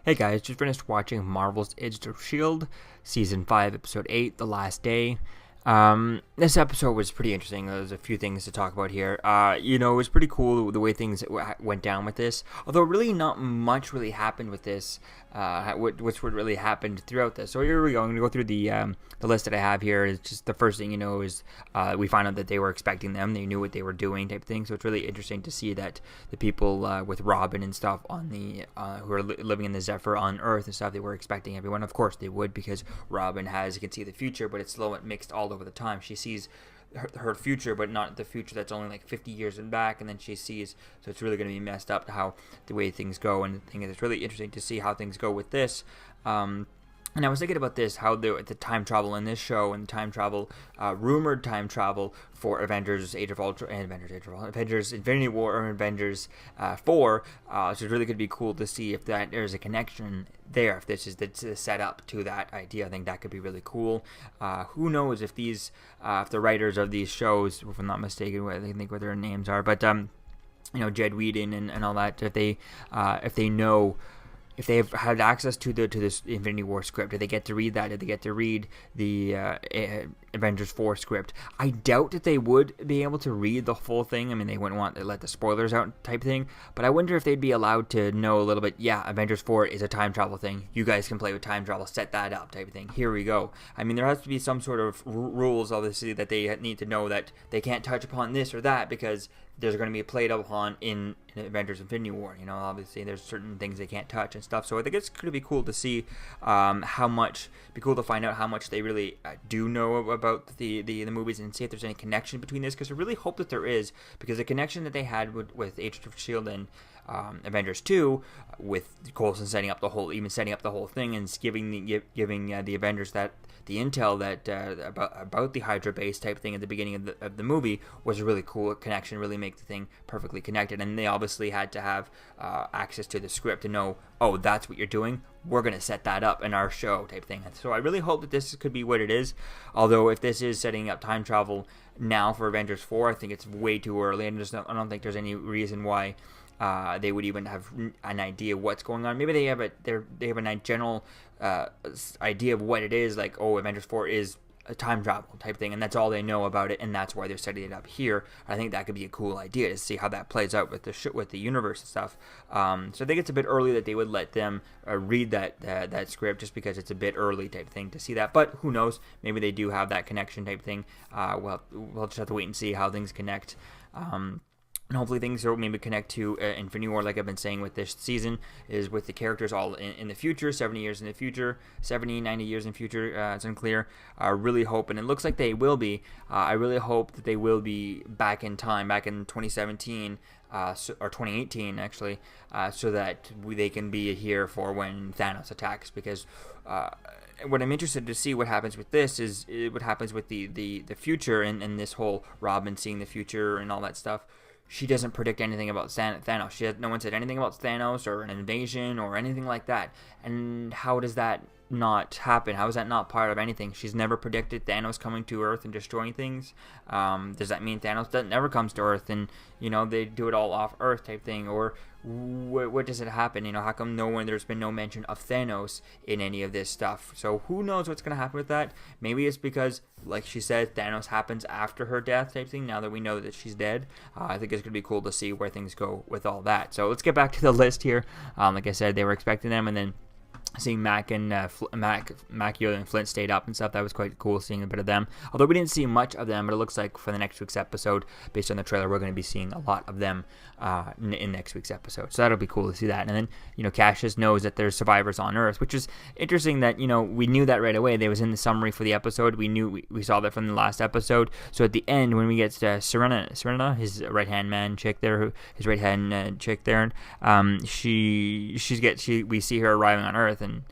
Hey guys, just finished watching Marvel's Agents of S.H.I.E.L.D. Season 5, Episode 8, The Last Day. This episode was pretty interesting. There's a few things to talk about here. It was pretty cool the way things went down with this. Although really not much really happened with this. What's what really happened throughout this. So here we go. I'm going to go through the list that I have here. It's just the first thing is we find out that they were expecting them. They knew what they were doing type thing. So it's really interesting to see that the people with Robin and stuff on the who are living in the Zephyr on Earth and stuff, they were expecting everyone. Of course they would, because Robin can see the future, but it's slow and mixed all over the time. She sees her future, but not the future that's only like 50 years in back, and then she sees, so it's really going to be messed up to how the way things go. And the thing is, it's really interesting to see how things go with this. And I was thinking about this, how the time travel in this show and time travel, rumored time travel for Avengers Age of Ultron and Avengers Infinity War or Avengers 4. So it's really going to be cool to see if there's a connection there, if this is the setup to that idea. I think that could be really cool. Who knows if if the writers of these shows, if I'm not mistaken, I think what their names are, but Jed Whedon and all that, if they know, if they have had access to this Infinity War script, do they get to read that? Did they get to read the Avengers 4 script? I doubt that they would be able to read the full thing. I mean, they wouldn't want to let the spoilers out type thing. But I wonder if they'd be allowed to know a little bit, Avengers 4 is a time travel thing. You guys can play with time travel, set that up type of thing. Here we go. I mean, there has to be some sort of rules, obviously, that they need to know that they can't touch upon this or that, because there's going to be played upon in Avengers Infinity War. Obviously there's certain things they can't touch and stuff. So I think it's going to be cool to see be cool to find out how much they really do know about the movies, and see if there's any connection between this, because I really hope that there is, because the connection that they had with Agents of S.H.I.E.L.D. and Avengers 2, with Coulson setting up the whole thing, and giving the Avengers the intel that about the Hydra base type thing at the beginning of the movie, was a really cool connection, really make the thing perfectly connected. And they obviously had to have access to the script to know, oh, that's what you're doing, we're going to set that up in our show type thing. So I really hope that this could be what it is. Although if this is setting up time travel now for Avengers 4, I think it's way too early, and I don't think there's any reason why they would even have an idea what's going on. Maybe they have a general idea of what it is, like, oh, Avengers 4 is a time travel type thing, and that's all they know about it, and that's why they're setting it up here. I think that could be a cool idea to see how that plays out with the universe and stuff. So I think it's a bit early that they would let them read that script, just because it's a bit early type thing to see that. But who knows? Maybe they do have that connection type thing. We'll just have to wait and see how things connect. And hopefully things will maybe connect to Infinity War, like I've been saying with this season, is with the characters all in the future, 70 years in the future, 70, 90 years in the future, it's unclear. I really hope, and it looks like they will be, I really hope that they will be back in time, back in 2017, or 2018 actually, so that they can be here for when Thanos attacks, because what I'm interested to see what happens with this is what happens with the future, and this whole Robin seeing the future and all that stuff. She doesn't predict anything about Thanos. No one said anything about Thanos or an invasion or anything like that. And how does that not happen? How is that not part of anything? She's never predicted Thanos coming to Earth and destroying things. Does that mean Thanos never comes to Earth and they do it all off Earth type thing? Or what does it happen? How come there's been no mention of Thanos in any of this stuff? So who knows what's going to happen with that? Maybe it's because, like she said, Thanos happens after her death type thing, now that we know that she's dead. I think it's going to be cool to see where things go with all that. So let's get back to the list here. Like I said, they were expecting them, and then seeing Mac, Yoda, and Flint stayed up and stuff, that was quite cool, seeing a bit of them. Although we didn't see much of them, but it looks like for the next week's episode, based on the trailer, we're going to be seeing a lot of them in next week's episode. So that'll be cool to see that. And then, Cassius knows that there's survivors on Earth, which is interesting that, we knew that right away. They was in the summary for the episode. We knew, we saw that from the last episode. So at the end, when we get to Serena, his right-hand chick there, we see her arriving on Earth, and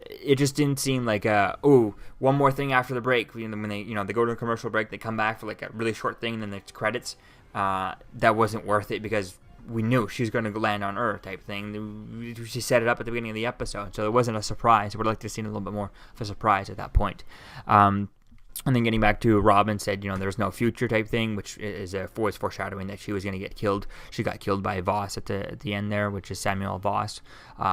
it just didn't seem like one more thing after the break. When they go to a commercial break, they come back for like a really short thing, and then there's credits. That wasn't worth it, because we knew she was going to land on Earth type thing. She set it up at the beginning of the episode, so it wasn't a surprise. I would like to have seen a little bit more of a surprise at that point. And then getting back to Robin said, there's no future type thing, which is was foreshadowing that she was going to get killed. She got killed by Voss at the end there, which is Samuel Voss.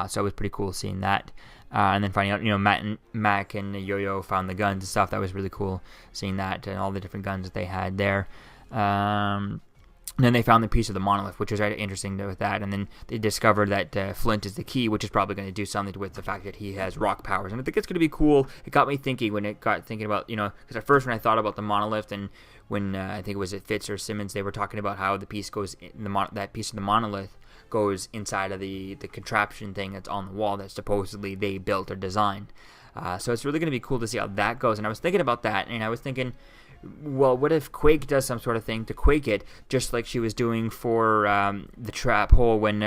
So it was pretty cool seeing that. And then finding out, Mac and Yo-Yo found the guns and stuff. That was really cool seeing that and all the different guns that they had there. And then they found the piece of the monolith, which was very interesting with that. And then they discovered that Flint is the key, which is probably going to do something with the fact that he has rock powers. And I think it's going to be cool. It got me thinking about, because at first when I thought about the monolith and when I think it was Fitz or Simmons, they were talking about how the piece goes in that piece of the monolith goes inside of the contraption thing that's on the wall that supposedly they built or designed. So it's really going to be cool to see how that goes. And I was thinking about that, and I was thinking, well, what if Quake does some sort of thing to quake it, just like she was doing for the trap hole when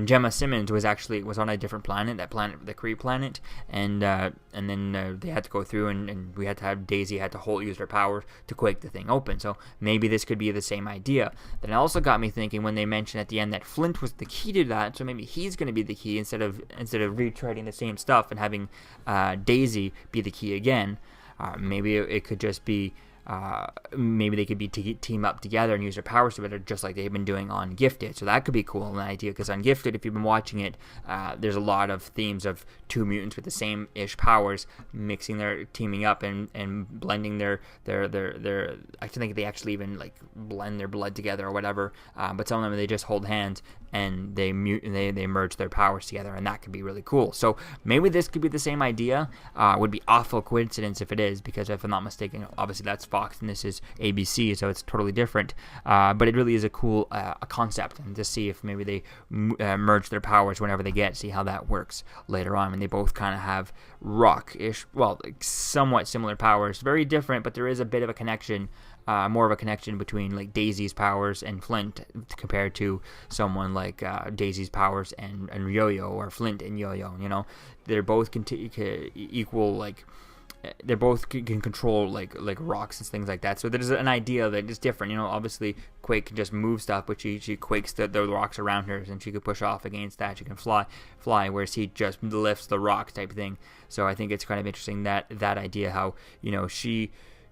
Gemma Simmons was on a different planet, the Kree planet, and then they had to go through and we had to have Daisy had to use her power to quake the thing open. So maybe this could be the same idea. Then it also got me thinking when they mentioned at the end that Flint was the key to that, so maybe he's going to be the key instead of retreading the same stuff and having Daisy be the key again. Maybe it could just be. Maybe they could team up together and use their powers together just like they've been doing on Gifted. So that could be cool, an idea, because on Gifted, if you've been watching it, there's a lot of themes of two mutants with the same-ish powers teaming up and blending their I think they actually even like blend their blood together or whatever, but some of them they just hold hands and they merge their powers together, and that could be really cool. So maybe this could be the same idea. Would be awful coincidence if it is, because if I'm not mistaken, obviously that's Fox and this is ABC, so it's totally different. But it really is a cool concept, and to see if maybe they merge their powers whenever they see how that works later on. And they both kind of have rock-ish, well, like somewhat similar powers, very different, but there is a bit of a connection. More of a connection between like Daisy's powers and Flint compared to someone like Daisy's powers and Yo-Yo, or Flint and Yo-Yo. They're both equal, like they both can control like rocks and things like that. So there's an idea that is different. Obviously Quake can just move stuff, but she quakes the rocks around her, and she could push off against that. She can fly, whereas he just lifts the rocks type thing. So I think it's kind of interesting that idea, how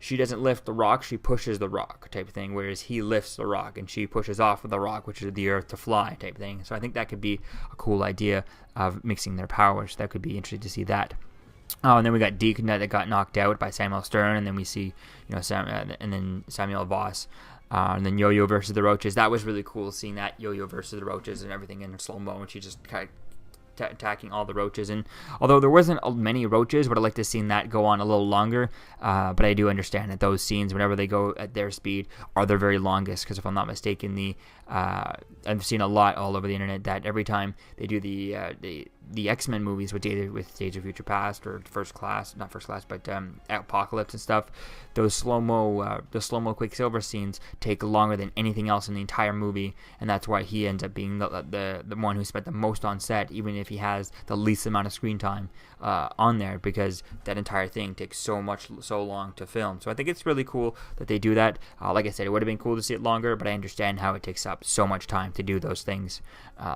she doesn't lift the rock, she pushes the rock type of thing, whereas he lifts the rock and she pushes off of the rock, which is the earth, to fly type thing. So I think that could be a cool idea of mixing their powers. That could be interesting to see that. Oh, and then we got Deacon that got knocked out by Samuel Stern, and then we see, and then Samuel Voss, and then Yo-Yo versus the Roaches. That was really cool seeing that Yo-Yo versus the Roaches and everything in slow-mo, and she just kind of attacking all the roaches. And although there wasn't many roaches, would have liked to have seen that go on a little longer, but I do understand that those scenes, whenever they go at their speed, are their very longest, because if I'm not mistaken, I've seen a lot all over the internet that every time they do the X-Men movies with Days of Future Past or not First Class, but Apocalypse and stuff, those slow-mo Quicksilver scenes take longer than anything else in the entire movie, and that's why he ends up being the one who spent the most on set, even if he has the least amount of screen time on there, because that entire thing takes so long to film. So I think it's really cool that they do that. Like I said, it would have been cool to see it longer, but I understand how it takes up so much time to do those things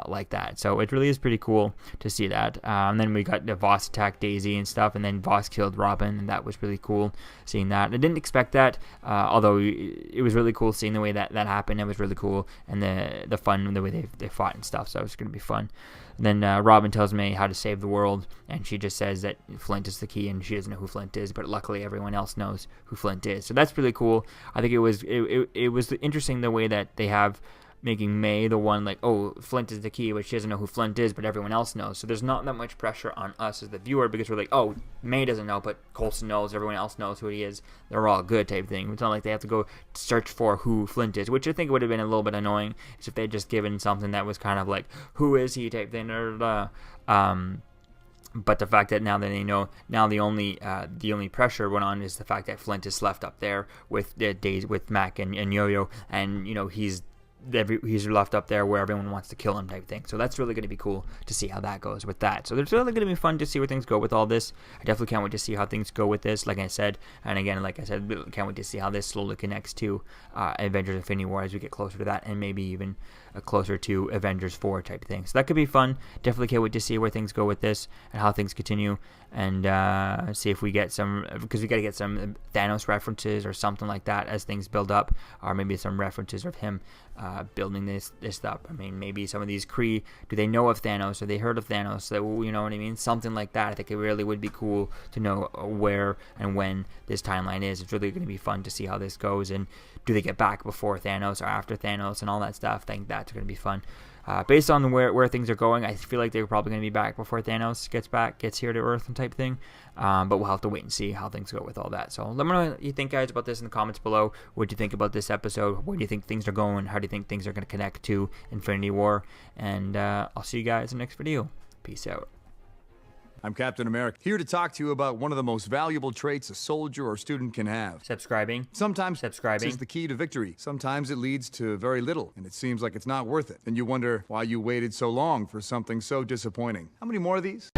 like that. So it really is pretty cool to see that. And then we got the Voss attack Daisy and stuff, and then Voss killed Robin, and that was really cool seeing that. I didn't expect that, although it was really cool seeing the way that happened. It was really cool, and the fun, the way they fought and stuff. So it was going to be fun. And then Robin tells May how to save the world, and she just says that Flint is the key, and she doesn't know who Flint is, but luckily everyone else knows who Flint is. So that's really cool. I think it was interesting the way that they have making May the one like, oh, Flint is the key, but she doesn't know who Flint is, but everyone else knows. So there's not that much pressure on us as the viewer, because we're like, oh, May doesn't know, but Coulson knows, everyone else knows who he is. They're all good type thing. It's not like they have to go search for who Flint is, which I think would have been a little bit annoying if they'd just given something that was kind of like, who is he type thing, or but the fact that now that they know, now the only pressure went on is the fact that Flint is left up there with Mac and Yo-Yo, and he's he's left up there where everyone wants to kill him type thing. So that's really going to be cool to see how that goes with that. So it's really going to be fun to see where things go with all this. I definitely can't wait to see how things go with this, like I said. And again, like I said, can't wait to see how this slowly connects to Avengers Infinity War as we get closer to that, and maybe even closer to Avengers 4 type thing. So that could be fun. Definitely can't wait to see where things go with this and how things continue, and see if we get some, because we got to get some Thanos references or something like that as things build up, or maybe some references of him building this up. I mean, maybe some of these Kree, do they know of Thanos, or they heard of Thanos? So, you know what I mean? Something like that. I think it really would be cool to know where and when this timeline is. It's really going to be fun to see how this goes, and do they get back before Thanos or after Thanos and all that stuff. I think that's going to be fun. Based on where things are going, I feel like they're probably going to be back before Thanos gets here to Earth and type thing. But we'll have to wait and see how things go with all that. So let me know what you think, guys, about this in the comments below. What do you think about this episode? Where do you think things are going? How do you think things are going to connect to Infinity War? And I'll see you guys in the next video. Peace out. I'm Captain America, here to talk to you about one of the most valuable traits a soldier or student can have. Subscribing. Sometimes subscribing is the key to victory. Sometimes it leads to very little, and it seems like it's not worth it. And you wonder why you waited so long for something so disappointing. How many more of these?